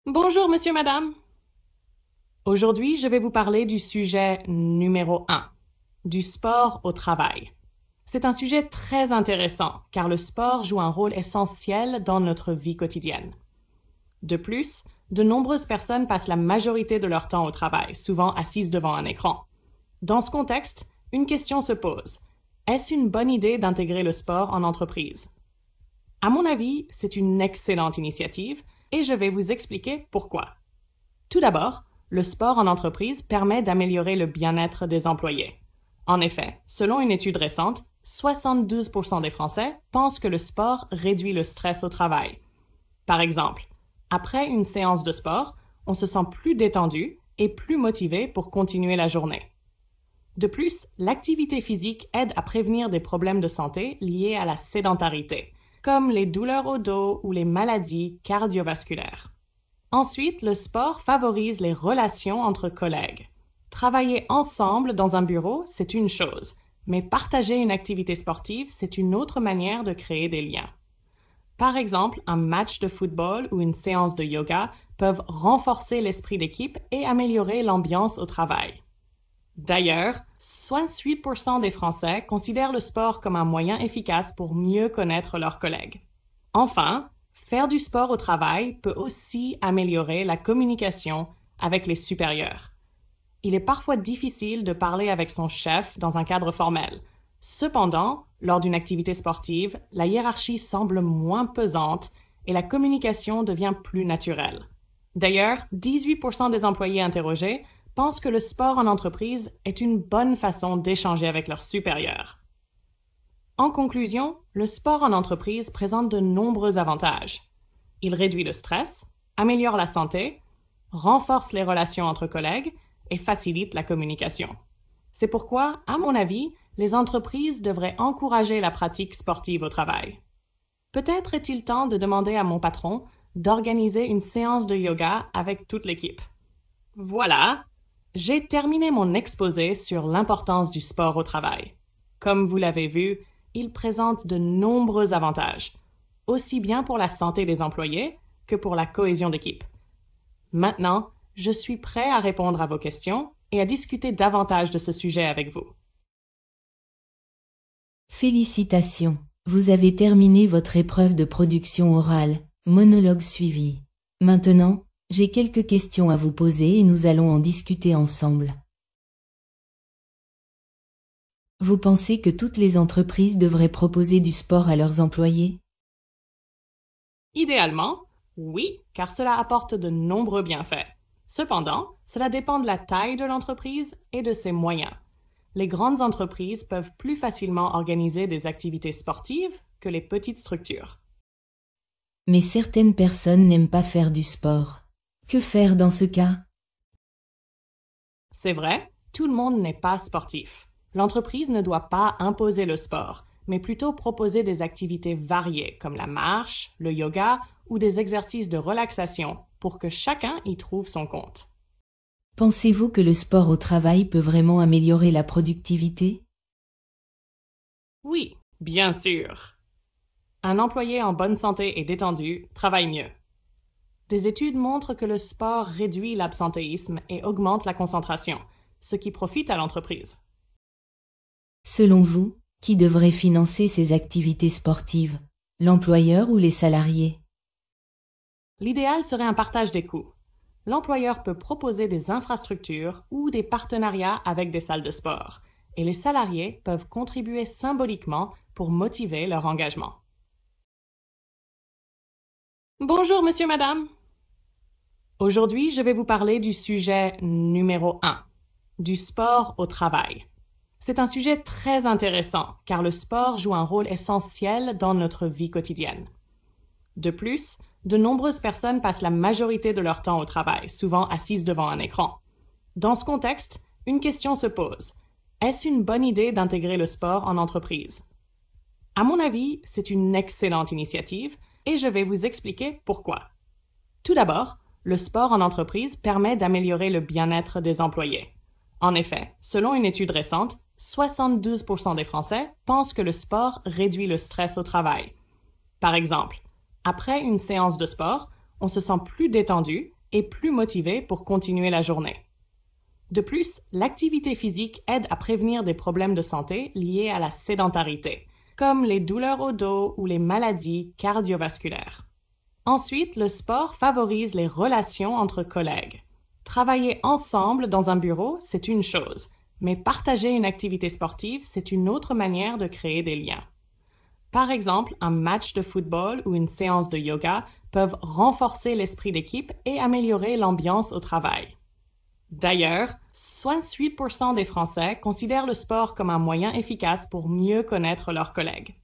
Bonjour, monsieur, madame. Aujourd'hui, je vais vous parler du sujet numéro 1, du sport au travail. C'est un sujet très intéressant car le sport joue un rôle essentiel dans notre vie quotidienne. De plus, de nombreuses personnes passent la majorité de leur temps au travail, souvent assises devant un écran. Dans ce contexte, une question se pose. Est-ce une bonne idée d'intégrer le sport en entreprise? À mon avis, c'est une excellente initiative et je vais vous expliquer pourquoi. Tout d'abord, le sport en entreprise permet d'améliorer le bien-être des employés. En effet, selon une étude récente, 72% des Français pensent que le sport réduit le stress au travail. Par exemple, après une séance de sport, on se sent plus détendu et plus motivé pour continuer la journée. De plus, l'activité physique aide à prévenir des problèmes de santé liés à la sédentarité, comme les douleurs au dos ou les maladies cardiovasculaires. Ensuite, le sport favorise les relations entre collègues. Travailler ensemble dans un bureau, c'est une chose, mais partager une activité sportive, c'est une autre manière de créer des liens. Par exemple, un match de football ou une séance de yoga peuvent renforcer l'esprit d'équipe et améliorer l'ambiance au travail. D'ailleurs, 68% des Français considèrent le sport comme un moyen efficace pour mieux connaître leurs collègues. Enfin, faire du sport au travail peut aussi améliorer la communication avec les supérieurs. Il est parfois difficile de parler avec son chef dans un cadre formel. Cependant, lors d'une activité sportive, la hiérarchie semble moins pesante et la communication devient plus naturelle. D'ailleurs, 18% des employés interrogés pensent que le sport en entreprise est une bonne façon d'échanger avec leurs supérieurs. En conclusion, le sport en entreprise présente de nombreux avantages. Il réduit le stress, améliore la santé, renforce les relations entre collègues et facilite la communication. C'est pourquoi, à mon avis, les entreprises devraient encourager la pratique sportive au travail. Peut-être est-il temps de demander à mon patron d'organiser une séance de yoga avec toute l'équipe. Voilà, j'ai terminé mon exposé sur l'importance du sport au travail. Comme vous l'avez vu, il présente de nombreux avantages, aussi bien pour la santé des employés que pour la cohésion d'équipe. Maintenant, je suis prêt à répondre à vos questions et à discuter davantage de ce sujet avec vous. Félicitations, vous avez terminé votre épreuve de production orale, monologue suivi. Maintenant, j'ai quelques questions à vous poser et nous allons en discuter ensemble. Vous pensez que toutes les entreprises devraient proposer du sport à leurs employés? Idéalement, oui, car cela apporte de nombreux bienfaits. Cependant, cela dépend de la taille de l'entreprise et de ses moyens. Les grandes entreprises peuvent plus facilement organiser des activités sportives que les petites structures. Mais certaines personnes n'aiment pas faire du sport. Que faire dans ce cas? C'est vrai, tout le monde n'est pas sportif. L'entreprise ne doit pas imposer le sport, mais plutôt proposer des activités variées comme la marche, le yoga ou des exercices de relaxation pour que chacun y trouve son compte. Pensez-vous que le sport au travail peut vraiment améliorer la productivité? Oui, bien sûr. Un employé en bonne santé et détendu travaille mieux. Des études montrent que le sport réduit l'absentéisme et augmente la concentration, ce qui profite à l'entreprise. Selon vous, qui devrait financer ces activités sportives? L'employeur ou les salariés? L'idéal serait un partage des coûts. L'employeur peut proposer des infrastructures ou des partenariats avec des salles de sport, et les salariés peuvent contribuer symboliquement pour motiver leur engagement. Bonjour, monsieur, madame. Aujourd'hui, je vais vous parler du sujet numéro 1, du sport au travail. C'est un sujet très intéressant car le sport joue un rôle essentiel dans notre vie quotidienne. De plus, de nombreuses personnes passent la majorité de leur temps au travail, souvent assises devant un écran. Dans ce contexte, une question se pose. Est-ce une bonne idée d'intégrer le sport en entreprise? À mon avis, c'est une excellente initiative et je vais vous expliquer pourquoi. Tout d'abord, le sport en entreprise permet d'améliorer le bien-être des employés. En effet, selon une étude récente, 72% des Français pensent que le sport réduit le stress au travail. Par exemple, après une séance de sport, on se sent plus détendu et plus motivés pour continuer la journée. De plus, l'activité physique aide à prévenir des problèmes de santé liés à la sédentarité, comme les douleurs au dos ou les maladies cardiovasculaires. Ensuite, le sport favorise les relations entre collègues. Travailler ensemble dans un bureau, c'est une chose, mais partager une activité sportive, c'est une autre manière de créer des liens. Par exemple, un match de football ou une séance de yoga peuvent renforcer l'esprit d'équipe et améliorer l'ambiance au travail. D'ailleurs, 68% des Français considèrent le sport comme un moyen efficace pour mieux connaître leurs collègues.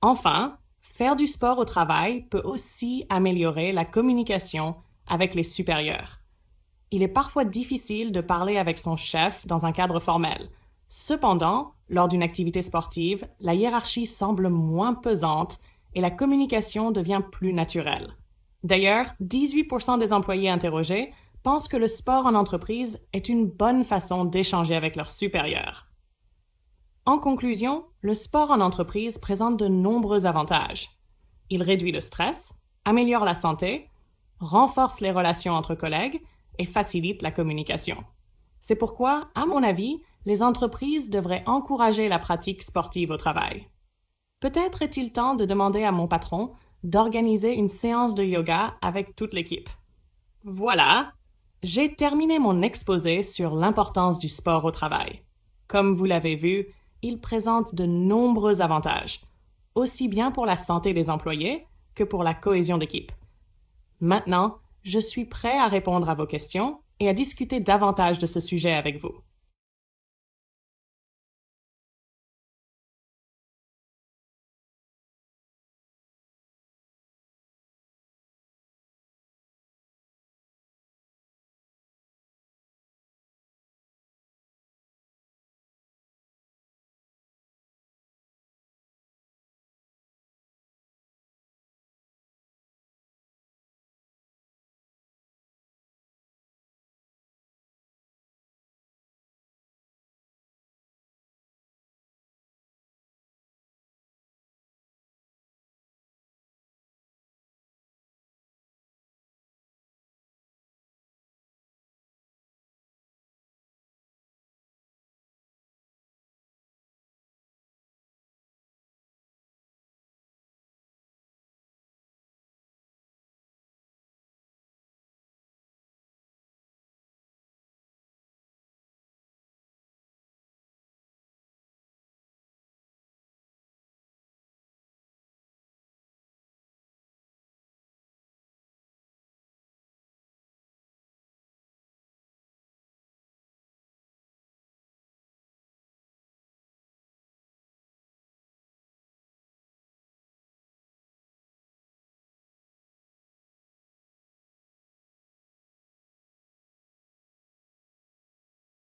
Enfin, faire du sport au travail peut aussi améliorer la communication avec les supérieurs. Il est parfois difficile de parler avec son chef dans un cadre formel. Cependant, lors d'une activité sportive, la hiérarchie semble moins pesante et la communication devient plus naturelle. D'ailleurs, 18% des employés interrogés pensent que le sport en entreprise est une bonne façon d'échanger avec leurs supérieurs. En conclusion, le sport en entreprise présente de nombreux avantages. Il réduit le stress, améliore la santé, renforce les relations entre collègues et facilite la communication. C'est pourquoi, à mon avis, les entreprises devraient encourager la pratique sportive au travail. Peut-être est-il temps de demander à mon patron d'organiser une séance de yoga avec toute l'équipe. Voilà, j'ai terminé mon exposé sur l'importance du sport au travail. Comme vous l'avez vu, il présente de nombreux avantages, aussi bien pour la santé des employés que pour la cohésion d'équipe. Maintenant, je suis prêt à répondre à vos questions et à discuter davantage de ce sujet avec vous.